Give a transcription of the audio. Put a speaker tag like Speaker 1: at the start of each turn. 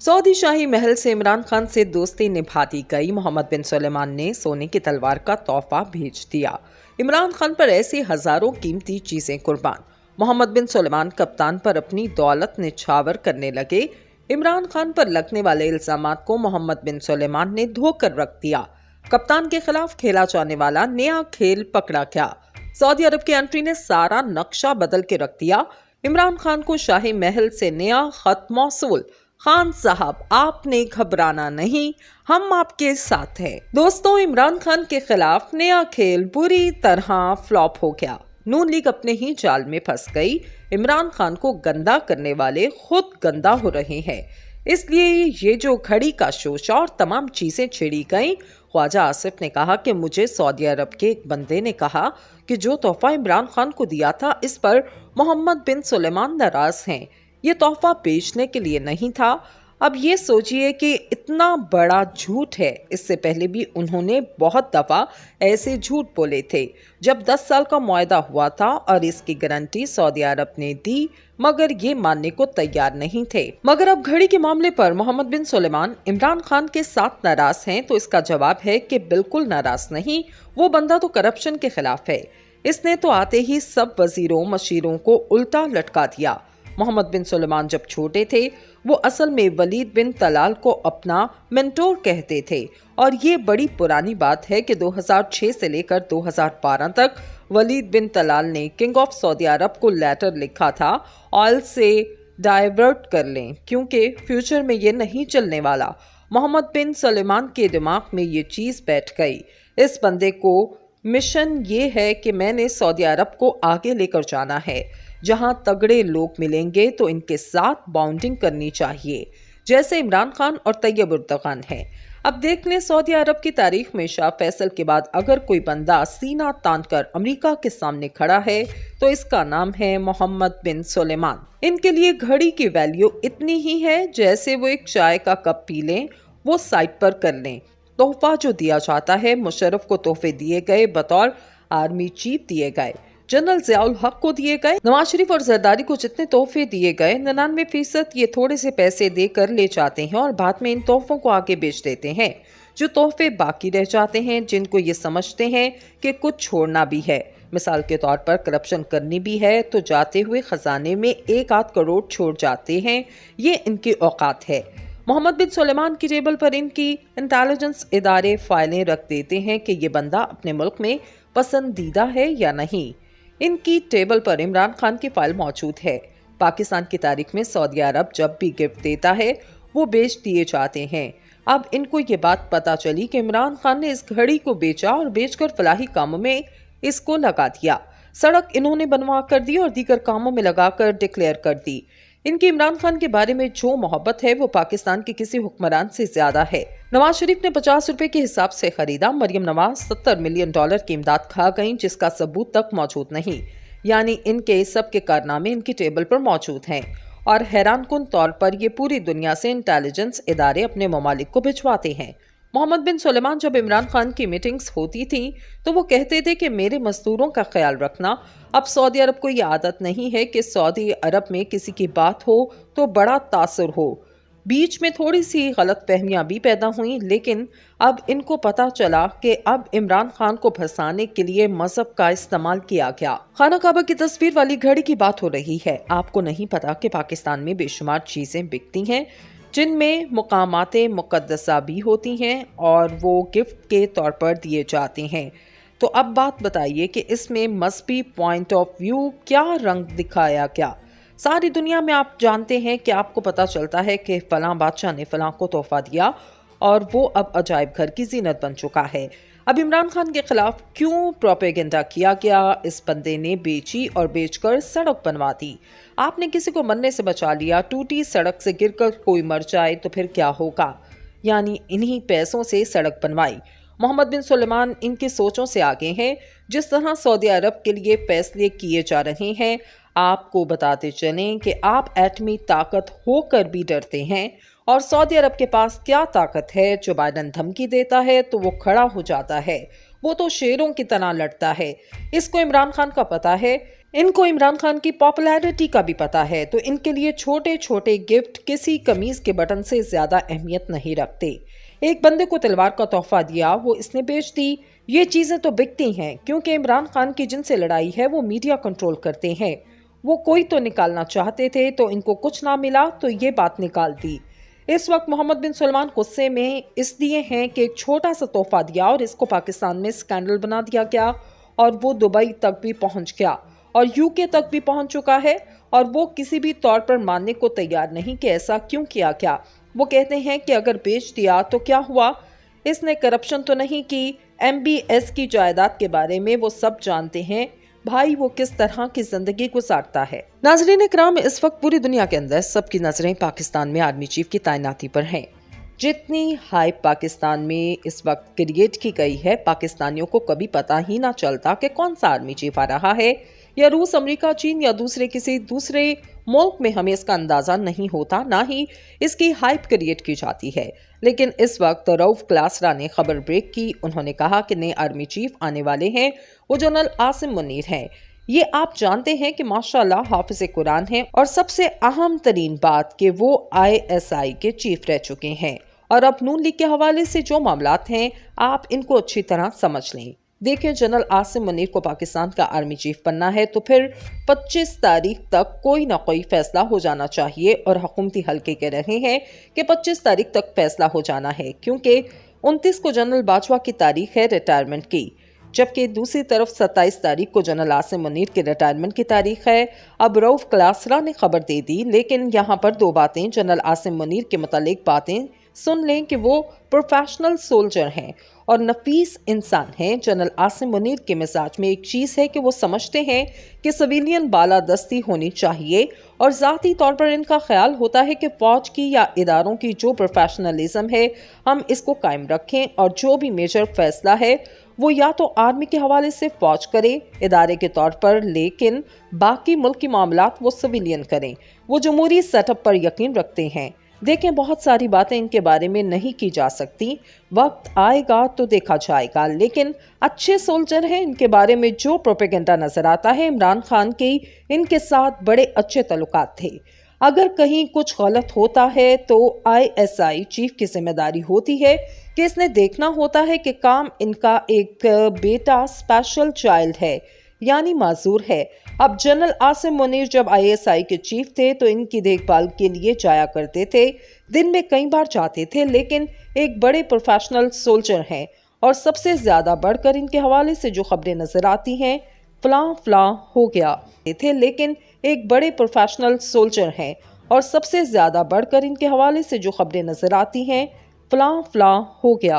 Speaker 1: Saudi शाही महल से इमरान खान से दोस्ती निभाती गई मोहम्मद बिन सुलेमान ने सोने की तलवार का तोहफा भेज दिया। इमरान खान पर ऐसी हजारों कीमती चीजें कुर्बान। मोहम्मद बिन सुलेमान कप्तान पर अपनी दौलत निछावर करने लगे। इमरान खान पर लगने वाले इल्जामात को मोहम्मद बिन सुलेमान ने धोकर रख दिया। कप्तान के खिलाफ खेला जाने वाला नया खेल पकड़ा गया। सऊदी अरब की एंट्री ने सारा नक्शा बदल के रख दिया। इमरान खान को शाही महल से नया खत मौसूल। खान साहब, आपने घबराना नहीं, हम आपके साथ हैं। दोस्तों, इमरान खान के खिलाफ नया खेल बुरी तरह फ्लॉप हो गया। नून लीग अपने ही जाल में फंस गई। इमरान खान को गंदा करने वाले खुद गंदा हो रहे हैं। इसलिए ये जो घड़ी का शोशा और तमाम चीजें छिड़ी गईं। ख्वाजा आसिफ ने कहा कि मुझे सऊदी अरब के एक बंदे ने कहा कि जो तोहफा इमरान खान को दिया था, इस पर मोहम्मद बिन सुलेमान नाराज हैं। ये तोहफा बेचने के लिए नहीं था। अब ये सोचिए कि इतना बड़ा झूठ है। इससे पहले भी उन्होंने बहुत दफा ऐसे झूठ बोले थे जब 10 साल का मुआहदा हुआ था और इसकी गारंटी सऊदी अरब ने दी, मगर ये मानने को तैयार नहीं थे। मगर अब घड़ी के मामले पर मोहम्मद बिन सुलेमान इमरान खान के साथ नाराज हैं, तो इसका जवाब है कि बिल्कुल नाराज नहीं। वो बंदा तो करप्शन के खिलाफ है। इसने तो आते ही सब वजीरों मशीरों को उल्टा लटका दिया। मोहम्मद बिन सुलेमान जब छोटे थे, वो असल में वलीद बिन तलाल को अपना मेंटोर कहते थे। और ये बड़ी पुरानी बात है कि 2006 से लेकर 2012 तक वलीद बिन तलाल ने किंग ऑफ सऊदी अरब को लेटर लिखा था, ऑयल से डाइवर्ट कर लें क्योंकि फ्यूचर में ये नहीं चलने वाला। मोहम्मद बिन सुलेमान के दिमाग में ये चीज़ बैठ गई। इस बंदे को मिशन ये है कि मैंने सऊदी अरब को आगे लेकर जाना है। जहां तगड़े लोग मिलेंगे तो इनके साथ बाउंडिंग करनी चाहिए, जैसे इमरान खान और तैयब उर्दगान है। अब देख लें, सऊदी अरब की तारीख में शाह फैसल के बाद अगर कोई बंदा सीना तानकर अमेरिका के सामने खड़ा है तो इसका नाम है मोहम्मद बिन सुलेमान। इनके लिए घड़ी की वैल्यू इतनी ही है जैसे वो एक चाय का कप पी लें, वो साइड पर कर लें। तोहफा जो दिया जाता है, मुशर्रफ को तोहफे दिए गए, बतौर आर्मी चीफ दिए गए, जनरल ज़ियाउल हक को दिए गए, नवाज शरीफ और जरदारी को जितने तोहफे दिए गए, 99% ये थोड़े से पैसे देकर ले जाते हैं और बाद में इन तोहफों को आगे बेच देते हैं। जो तोहफे बाकी रह जाते हैं, जिनको ये समझते हैं कि कुछ छोड़ना भी है, मिसाल के तौर पर करप्शन करनी भी है, तो जाते हुए खजाने में 1-8 करोड़ छोड़ जाते हैं। ये इनकी औकात है। मोहम्मद बिन सुलेमान की टेबल पर इनकी इंटेलिजेंस इदारे फाइलें रख देते हैं कि ये बंदा अपने मुल्क में पसंदीदा है या नहीं। इनकी टेबल पर इमरान खान की फाइल मौजूद है। पाकिस्तान की तारीख में सऊदी अरब जब भी गिफ्ट देता है वो बेच दिए जाते हैं। अब इनको ये बात पता चली कि इमरान खान ने इस घड़ी को बेचा और बेचकर फलाही कामों में इसको लगा दिया। सड़क इन्होंने बनवा कर दी और दीगर कामों में लगाकर डिक्लेयर कर दी। इनकी इमरान खान के बारे में जो मोहब्बत है वो पाकिस्तान के किसी हुक्मरान से ज्यादा है। नवाज शरीफ ने 50 रुपए के हिसाब से खरीदा। मरियम नवाज $70 मिलियन की इमदाद खा गईं, जिसका सबूत तक मौजूद नहीं। यानी इनके सब के कारनामे इनकी टेबल पर मौजूद हैं और हैरानकुन तौर पर ये पूरी दुनिया से इंटेलिजेंस इदारे अपने ममालिक को भिजवाते हैं। मोहम्मद बिन सुलेमान जब इमरान खान की मीटिंग्स होती थी तो वो कहते थे कि मेरे मजदूरों का ख्याल रखना। अब सऊदी अरब को ये आदत नहीं है कि सऊदी अरब में किसी की बात हो तो बड़ा तासुर हो। बीच में थोड़ी सी गलत फहमियाँ भी पैदा हुई, लेकिन अब इनको पता चला कि अब इमरान खान को फंसाने के लिए मजहब का इस्तेमाल किया गया। खाना काबा की तस्वीर वाली घड़ी की बात हो रही है। आपको नहीं पता कि पाकिस्तान में बेशुमार चीजें बिकती हैं जिनमें मुकामाते मुकद्दसा भी होती हैं और वो गिफ्ट के तौर पर दिए जाते हैं। तो अब बात बताइए कि इसमें मजहबी पॉइंट ऑफ व्यू क्या रंग दिखाया गया। सारी दुनिया में आप जानते हैं कि आपको पता चलता है कि फलां बादशाह ने फलां को तोहफा दिया और वो अब अजायब घर की जीनत बन चुका है। अब इमरान खान के खिलाफ क्यों प्रोपेगेंडा किया गया? इस बंदे ने बेची और बेचकर सड़क बनवा दी। आपने किसी को मरने से बचा लिया, टूटी सड़क से गिरकर कोई मर जाए तो फिर क्या होगा? यानी इन्हीं पैसों से सड़क बनवाई। मोहम्मद बिन सुलेमान इनकी सोचों से आगे हैं। जिस तरह सऊदी अरब के लिए फैसले किए जा रहे हैं, आपको बताते चलें कि आप एटमी ताकत होकर भी डरते हैं। और सऊदी अरब के पास क्या ताकत है? जो बाइडन धमकी देता है तो वो खड़ा हो जाता है। वो तो शेरों की तरह लड़ता है। इसको इमरान खान का पता है। इनको इमरान खान की पॉपुलैरिटी का भी पता है, तो इनके लिए छोटे छोटे गिफ्ट किसी कमीज के बटन से ज्यादा अहमियत नहीं रखते। एक बंदे को तलवार का तोहफा दिया, वो इसने बेच दी। ये चीजें तो बिकती हैं क्योंकि इमरान खान की जिनसे लड़ाई है वो मीडिया कंट्रोल करते हैं। वो कोई तो निकालना चाहते थे, तो इनको कुछ ना मिला तो ये बात निकाल दी। इस वक्त मोहम्मद बिन सलमान गुस्से में इसलिए हैं कि एक छोटा सा तोहफा दिया और इसको पाकिस्तान में स्कैंडल बना दिया गया, और वो दुबई तक भी पहुंच गया और यूके तक भी पहुंच चुका है। और वो किसी भी तौर पर मानने को तैयार नहीं कि ऐसा क्यों किया क्या। वो कहते हैं कि अगर बेच दिया तो क्या हुआ, इसने करप्शन तो नहीं की। MBS की जायदाद के बारे में वो सब जानते हैं, भाई वो किस तरह की जिंदगी गुजारता है। नाज़रीन इकराम, इस वक्त पूरी दुनिया के अंदर सबकी नजरें पाकिस्तान में आर्मी चीफ की तैनाती पर हैं। जितनी हाइप पाकिस्तान में इस वक्त क्रिएट की गई है, पाकिस्तानियों को कभी पता ही ना चलता कि कौन सा आर्मी चीफ आ रहा है, या रूस, अमेरिका, चीन या किसी दूसरे मुल्क में हमें इसका अंदाजा नहीं होता, ना ही इसकी हाइप क्रिएट की जाती है। लेकिन इस वक्त रऊफ क्लासरा ने खबर ब्रेक की। उन्होंने कहा कि नए आर्मी चीफ आने वाले हैं, वो जनरल आसिम मुनीर हैं। ये आप जानते हैं कि माशाल्लाह हाफिज कुरान हैं, और सबसे अहम तरीन बात कि वो ISI के चीफ रह चुके हैं। और अब नून लीग के हवाले से जो मामलात हैं, आप इनको अच्छी तरह समझ लें। देखिए, जनरल आसिम मुनीर को पाकिस्तान का आर्मी चीफ बनना है तो फिर 25 तारीख तक कोई ना कोई फैसला हो जाना चाहिए, और हुकूमती हल्के कह रहे हैं कि 25 तारीख तक फैसला हो जाना है, क्योंकि 29 को जनरल बाजवा की तारीख है रिटायरमेंट की, जबकि दूसरी तरफ 27 तारीख को जनरल आसिम मुनीर के रिटायरमेंट की तारीख है। अब रऊफ क्लासरा ने खबर दे दी, लेकिन यहाँ पर दो बातें जनरल आसिम मुनीर के मुतालिक बातें सुन लें कि वो प्रोफेशनल सोल्जर हैं और नफीस इंसान हैं। जनरल आसिम मुनीर के मिजाज में एक चीज़ है कि वो समझते हैं कि सिविलियन बालादस्ती होनी चाहिए, और ज़ाती तौर पर इनका ख्याल होता है कि फ़ौज की या इदारों की जो प्रोफेशनलिज्म है हम इसको कायम रखें, और जो भी मेजर फैसला है वो या तो आर्मी के हवाले से फ़ौज करे इदारे के तौर पर, लेकिन बाकी मुल्क की मामलात वो सिविलियन करें। वो जमहूरी सेटअप पर यकीन रखते हैं। देखें, बहुत सारी बातें इनके बारे में नहीं की जा सकती, वक्त आएगा तो देखा जाएगा, लेकिन अच्छे सोल्जर हैं। इनके बारे में जो प्रोपेगेंडा नजर आता है, इमरान खान के इनके साथ बड़े अच्छे ताल्लुकात थे। अगर कहीं कुछ गलत होता है तो ISI चीफ की जिम्मेदारी होती है कि इसने देखना होता है कि काम इनका एक बेटा स्पेशल चाइल्ड है, यानी माजूर है। अब जनरल आसिम मुनीर जब ISI के चीफ थे तो इनकी देखभाल के लिए जाया करते थे, दिन में कई बार जाते थे, लेकिन एक बड़े प्रोफेशनल सोल्जर हैं। और सबसे ज्यादा बढ़कर इनके हवाले से जो खबरें नजर आती हैं, फलां हो गया थे, लेकिन एक बड़े प्रोफेशनल सोल्जर हैं। और सबसे ज्यादा बढ़कर इनके हवाले से जो खबरें नजर आती हैं, फलां हो गया।